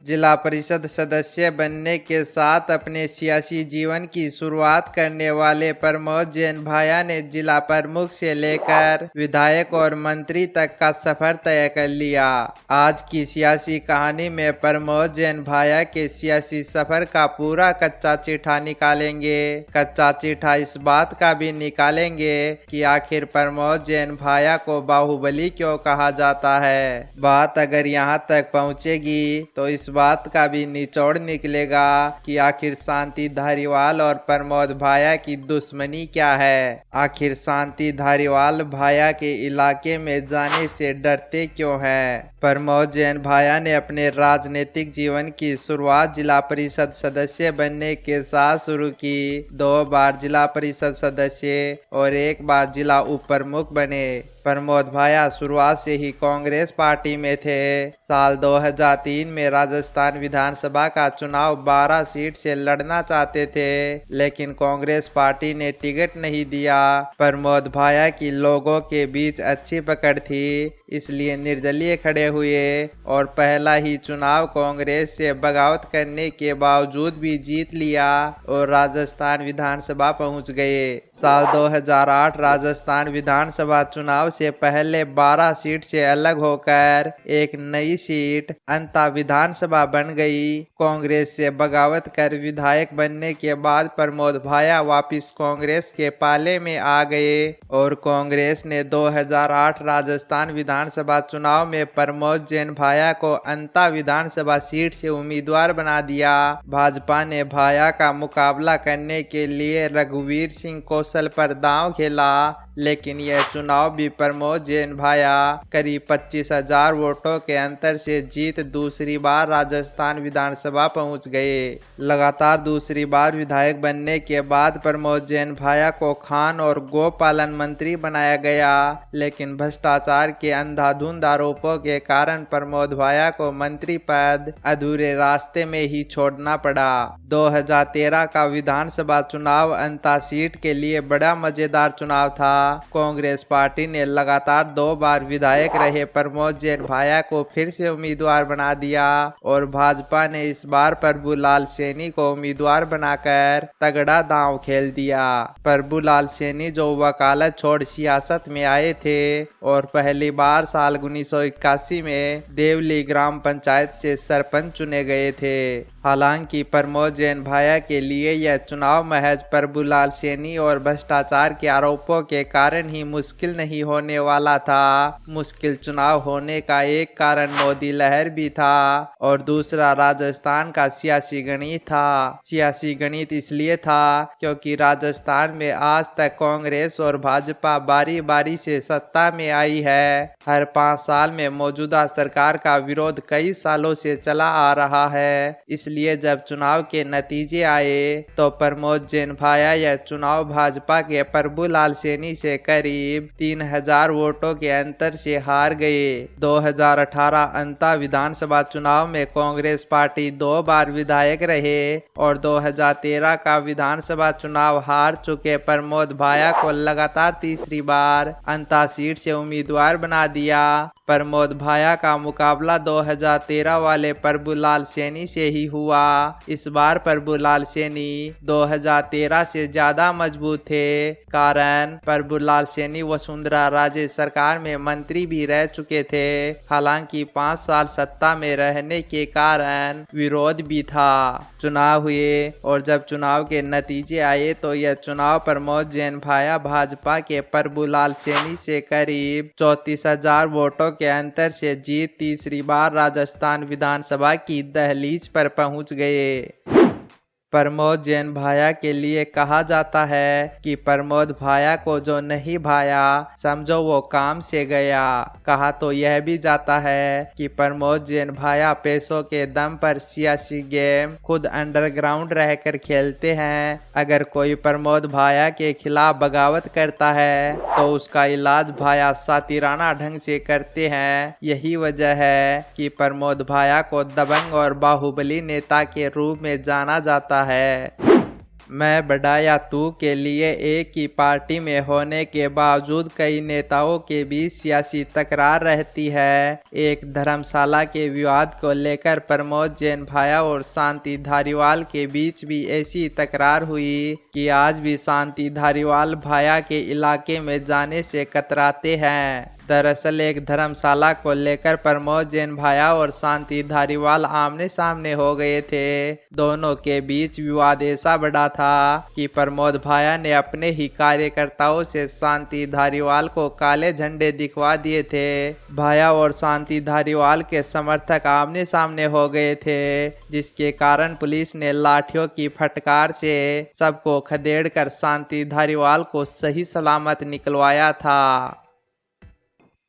जिला परिषद सदस्य बनने के साथ अपने सियासी जीवन की शुरुआत करने वाले प्रमोद जैन भाया ने जिला प्रमुख से लेकर विधायक और मंत्री तक का सफर तय कर लिया। आज की सियासी कहानी में प्रमोद जैन भाया के सियासी सफर का पूरा कच्चा चिट्ठा निकालेंगे। कच्चा चिट्ठा इस बात का भी निकालेंगे कि आखिर प्रमोद जैन भाया को बाहुबली क्यों कहा जाता है। बात अगर यहाँ तक पहुँचेगी तो इस बात का भी निचोड़ निकलेगा कि आखिर शांति धारीवाल और प्रमोद भाया की दुश्मनी क्या है। आखिर शांति धारीवाल भाया के इलाके में जाने से डरते क्यों हैं। प्रमोद जैन भाया ने अपने राजनीतिक जीवन की शुरुआत जिला परिषद सदस्य बनने के साथ शुरू की। 2 बार जिला परिषद सदस्य और 1 बार जिला उप प्रमुख बने। प्रमोद भाया शुरुआत से ही कांग्रेस पार्टी में थे। साल 2003 में राजस्थान विधानसभा का चुनाव 12 सीट से लड़ना चाहते थे, लेकिन कांग्रेस पार्टी ने टिकट नहीं दिया। प्रमोद भाया की लोगों के बीच अच्छी पकड़ थी, इसलिए निर्दलीय खड़े हुए और पहला ही चुनाव कांग्रेस से बगावत करने के बावजूद भी जीत लिया और राजस्थान विधानसभा पहुंच गए। साल 2008 राजस्थान विधानसभा चुनाव से पहले 12 सीट से अलग होकर एक नई सीट अंता विधानसभा बन गई। कांग्रेस से बगावत कर विधायक बनने के बाद प्रमोद भाया वापिस कांग्रेस के पाले में आ गए और कांग्रेस ने 2008 राजस्थान विधानसभा चुनाव में प्रमोद जैन भाया को अंता विधानसभा सीट से उम्मीदवार बना दिया। भाजपा ने भाया का मुकाबला करने के लिए रघुवीर सिंह कौशल पर दांव खेला, लेकिन यह चुनाव भी प्रमोद जैन भाया करीब 25,000 वोटों के अंतर से जीत दूसरी बार राजस्थान विधानसभा पहुंच गए। लगातार दूसरी बार विधायक बनने के बाद प्रमोद जैन भाया को खान और गोपालन मंत्री बनाया गया, लेकिन भ्रष्टाचार के अंधाधुंध आरोपों के कारण प्रमोद भाया को मंत्री पद अधूरे रास्ते में ही छोड़ना पड़ा। 2013 का विधानसभा चुनाव अंता सीट के लिए बड़ा मजेदार चुनाव था। कांग्रेस पार्टी ने लगातार 2 बार विधायक रहे प्रमोद जैन भाया को फिर से उम्मीदवार बना दिया और भाजपा ने इस बार प्रभुलाल सैनी को उम्मीदवार बनाकर तगड़ा दांव खेल दिया। प्रभुलाल सैनी जो वकालत छोड़ सियासत में आए थे और पहली बार साल 1981 में देवली ग्राम पंचायत से सरपंच चुने गए थे। हालांकि प्रमोद जैन भाया के लिए यह चुनाव महज प्रभुलाल सैनी और भ्रष्टाचार के आरोपों के कारण ही मुश्किल नहीं होने वाला था। मुश्किल चुनाव होने का एक कारण मोदी लहर भी था और दूसरा राजस्थान का सियासी गणित था। सियासी गणित इसलिए था क्योंकि राजस्थान में आज तक कांग्रेस और भाजपा बारी बारी से सत्ता में आई है। हर 5 साल में मौजूदा सरकार का विरोध कई सालों से चला आ रहा है, इसलिए जब चुनाव के नतीजे आए तो प्रमोद जैन भाया यह चुनाव भाजपा के प्रभुलाल सैनी से करीब 3,000 वोटों के अंतर से हार गए। 2018 अंता विधानसभा चुनाव में कांग्रेस पार्टी 2 बार विधायक रहे और 2013 का विधानसभा चुनाव हार चुके प्रमोद भाया को लगातार तीसरी बार अंता सीट से उम्मीदवार बना दिया। प्रमोद भाया का मुकाबला 2013 वाले प्रभुलाल सैनी से ही हुआ। इस बार प्रभुलाल सैनी 2013 से ज्यादा मजबूत थे, कारण प्रभुलाल सैनी वसुंधरा राजे सरकार में मंत्री भी रह चुके थे। हालांकि 5 साल सत्ता में रहने के कारण विरोध भी था। चुनाव हुए और जब चुनाव के नतीजे आए तो यह चुनाव प्रमोद जैन भाया भाजपा के प्रभुलाल सैनी से करीब 34,000 वोटों के अंतर से जीत तीसरी बार राजस्थान विधानसभा की दहलीज पर पहुंच गए। प्रमोद जैन भाया के लिए कहा जाता है कि प्रमोद भाया को जो नहीं भाया समझो वो काम से गया। कहा तो यह भी जाता है कि प्रमोद जैन भाया पैसों के दम पर सियासी गेम खुद अंडरग्राउंड रहकर खेलते हैं। अगर कोई प्रमोद भाया के खिलाफ बगावत करता है तो उसका इलाज भाया सातिराना ढंग से करते हैं। यही वजह है कि प्रमोद भाया को दबंग और बाहुबली नेता के रूप में जाना जाता है। मैं बड़ा या तू के लिए एक ही पार्टी में होने के बावजूद कई नेताओं के बीच सियासी तकरार रहती है। एक धर्मशाला के विवाद को लेकर प्रमोद जैन भाया और शांति धारीवाल के बीच भी ऐसी तकरार हुई कि आज भी शांति धारीवाल भाया के इलाके में जाने से कतराते हैं। दरअसल एक धर्मशाला को लेकर प्रमोद जैन भाया और शांति धारीवाल आमने सामने हो गए थे। दोनों के बीच विवाद ऐसा बड़ा था कि प्रमोद भाया ने अपने ही कार्यकर्ताओं से शांति धारीवाल को काले झंडे दिखवा दिए थे। भाया और शांति धारीवाल के समर्थक आमने सामने हो गए थे, जिसके कारण पुलिस ने लाठियों की फटकार से सबको खदेड़कर शांति धारीवाल को सही सलामत निकलवाया था।